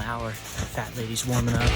hour. Fat lady's warming up.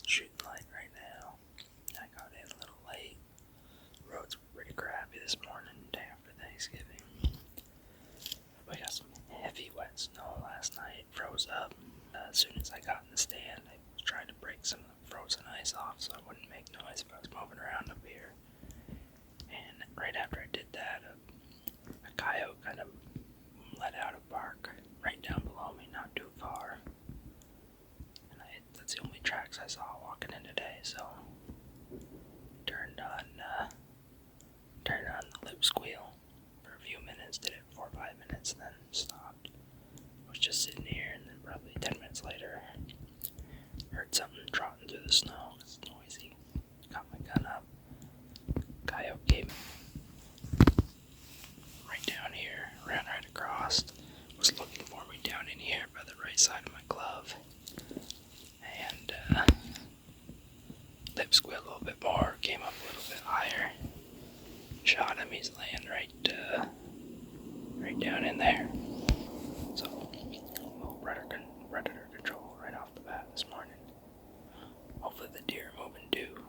Shooting light right now. I got in a little late. Roads were pretty crappy this morning, day after Thanksgiving. We got some heavy wet snow last night. Froze up. As soon as I got in the stand, I was trying to break some of the frozen ice off so I wouldn't make noise if I was moving around up here. And right after I did that, a coyote kind of let out a bark right down below me, not too far. That's the only tracks I saw walking in today, so turned on the lip squeal for a few minutes, did it 4 or 5 minutes, then stopped. I was just sitting here, and then probably 10 minutes later, heard something trotting through the snow. It's noisy. Got my gun up. Coyote came right down here, ran right across, was looking for me down in here by the right side of my glove. And lip squealed a little bit more, came up a little bit higher, shot him. He's laying right down in there. So, a little predator control right off the bat this morning. Hopefully the deer are moving too.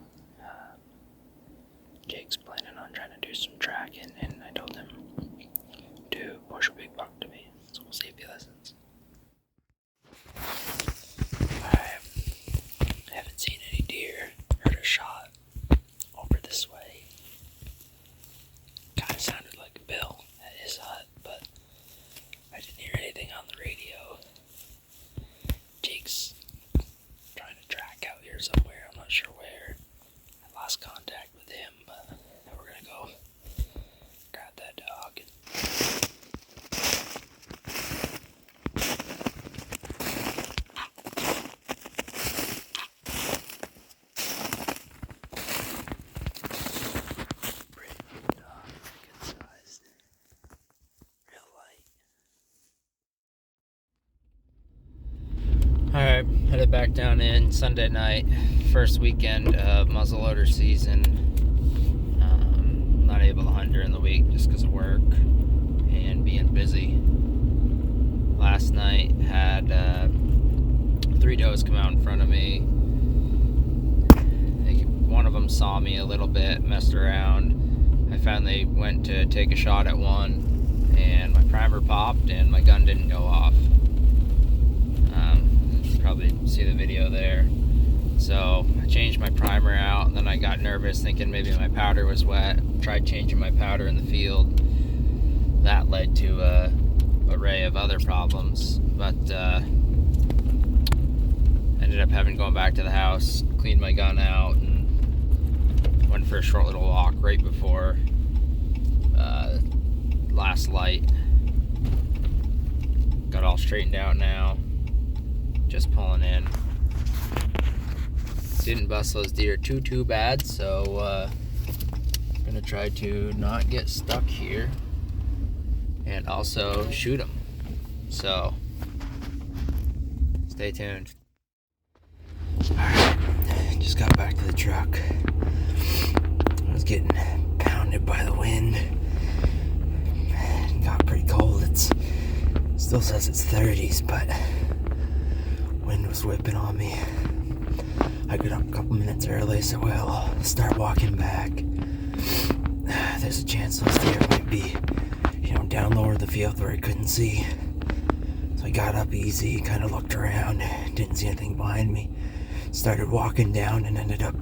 Jake's planning on trying to do some tracking, and I told him to push a big buck to me, so we'll see if he listens. Haven't seen any deer. Heard a shot over this way. Kind of sounded like a bill at his hut, but I didn't hear anything on the radio. Jake's trying to track out here somewhere. I'm not sure where. I lost contact with him, but we're gonna go grab that dog. Alright, headed back down in Sunday night, first weekend of muzzleloader season. Not able to hunt during the week just because of work and being busy. Last night had 3 does come out in front of me. One of them saw me a little bit, messed around. I finally went to take a shot at one, and my primer popped and my gun didn't go off. Probably see the video there. So I changed my primer out, and then I got nervous thinking maybe my powder was wet. Tried changing my powder in the field. That led to an array of other problems, but ended up having to go back to the house, clean my gun out, and went for a short little walk right before last light. Got all straightened out now. Just pulling in. Didn't bust those deer too bad, so gonna try to not get stuck here and also shoot them. So stay tuned. Alright, just got back to the truck. I was getting pounded by the wind. It got pretty cold. It still says it's 30s, but wind was whipping on me. I got up a couple minutes early, so I'll start walking back. There's a chance those deer might be, down lower the field where I couldn't see. So I got up easy, kind of looked around, didn't see anything behind me. Started walking down and ended up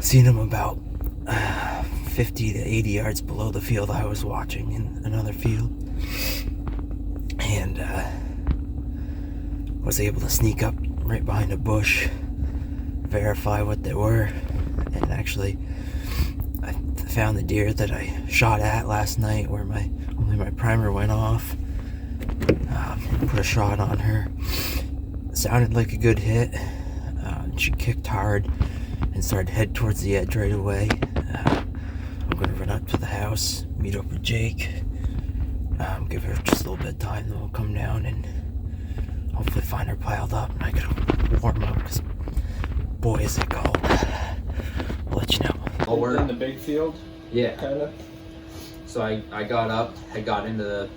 seeing them about 50 to 80 yards below the field I was watching in another field. And was able to sneak up right behind a bush, verify what they were, and actually found the deer that I shot at last night where only my primer went off. Put a shot on her. Sounded like a good hit. She kicked hard and started to head towards the edge right away. I'm gonna run up to the house, meet up with Jake, give her just a little bit of time, then we'll come down and hopefully find her piled up and I can warm up because boy is it cold. I'll let you know. Oh, we're in the big field? Yeah. Kinda. So I got up, had got into the,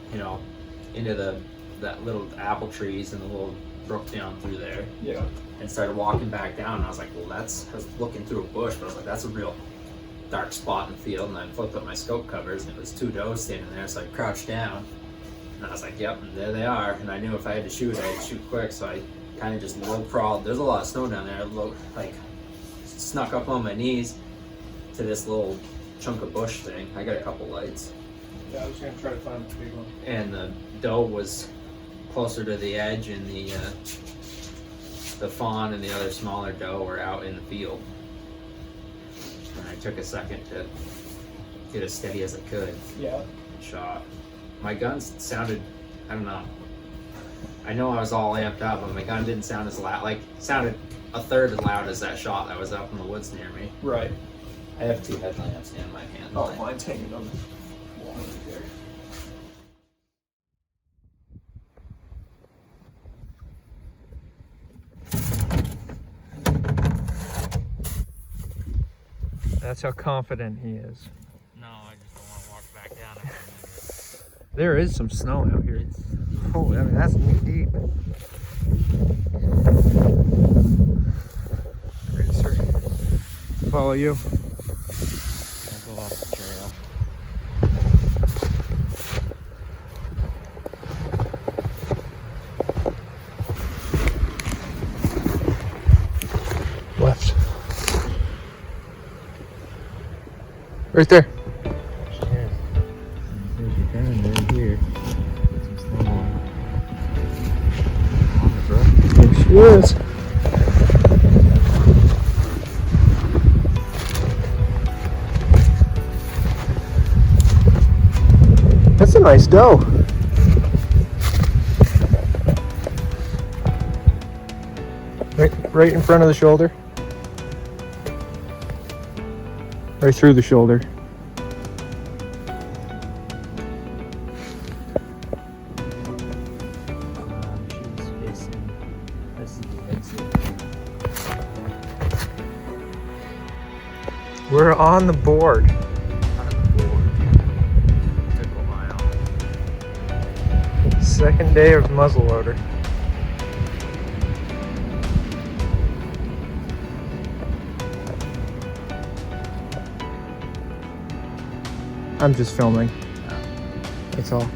that little apple trees and the little brook down through there. Yeah. And started walking back down. And I was like, well, I was looking through a bush, but I was like, that's a real dark spot in the field. And I flipped up my scope covers and it was 2 does standing there. So I crouched down and I was like, yep, and there they are. And I knew if I had to shoot, I'd shoot quick. So I kind of just low crawled. There's a lot of snow down there. I snuck up on my knees to this little chunk of bush thing. I got a couple lights. Yeah, I was gonna try to find the big one. And the doe was closer to the edge, and the fawn and the other smaller doe were out in the field. And I took a second to get as steady as I could. Yeah. Shot. My gun sounded, I don't know. I know I was all amped up, but my gun didn't sound as loud. Sounded a third as loud as that shot that was up in the woods near me. Right. I have 2 headlamps in my hand. Oh, mine's hanging on the wall right there. That's how confident he is. No, I just don't want to walk back down. There is some snow out here. Oh, I mean, that's knee deep. Great, sir. Follow you. I'll go off the trail. Left. Right there. There's your gun right here. Some snowball. There she is. That's a nice doe. Right in front of the shoulder. Right through the shoulder. We're on the board. Second day of muzzleloader. I'm just filming. That's all.